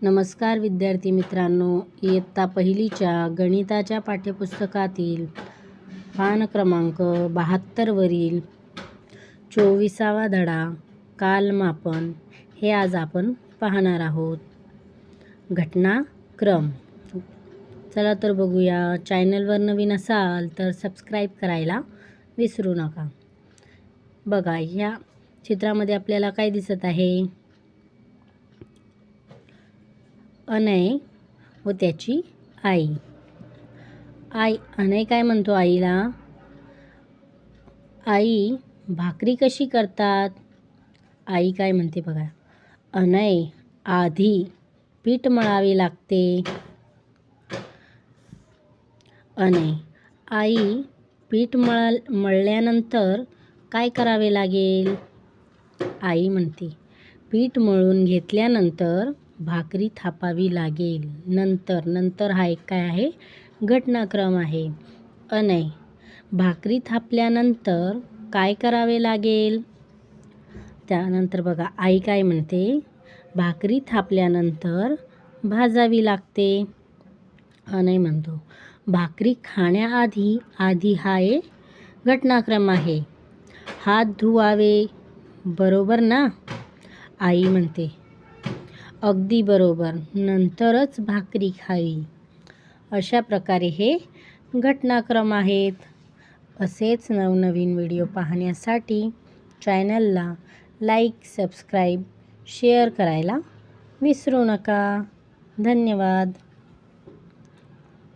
नमस्कार विद्यार्थी मित्रांनो, इयत्ता पहिलीच्या गणिताच्या पाठ्यपुस्तकातील पान क्रमांक 72 वरील 24वा धडा कालमापन हे आज आपण पाहणार आहोत. घटनाक्रम. चला तर बघूया. चॅनलवर नवीन असाल तर सबस्क्राईब करायला विसरू नका. बघा, ह्या चित्रामध्ये आपल्याला काय दिसत आहे? अनय व त्याची आई. अनय काय म्हणतो आईला? आई, भाकरी कशी करतात? आई काय म्हणते बघा. अनय, आधी पीठ मळावे लागते. अनय, आई, पीठ मळल्यानंतर काय करावे लागेल? आई म्हणते, पीठ मळून घेतल्यानंतर भाकरी थापावी लागेल. नंतर हा एक काय आहे? घटनाक्रम आहे. अनय, भाकरी थापल्यानंतर काय करावे लागेल? त्यानंतर बघा, आई काय म्हणते? भाकरी थापल्यानंतर भाजावी लागते. अनय म्हणतो, भाकरी खाण्याआधी हा एक घटनाक्रम आहे. हात धुवावे, बरोबर ना? आई म्हणते, अगदी बरोबर, नंतरच भाकरी खावी. अशा प्रकारे हे घटनाक्रम आहेत. असेच नवनवीन व्हिडिओ पाहण्यासाठी चॅनलला लाईक, सबस्क्राईब, शेअर करायला विसरू नका. धन्यवाद.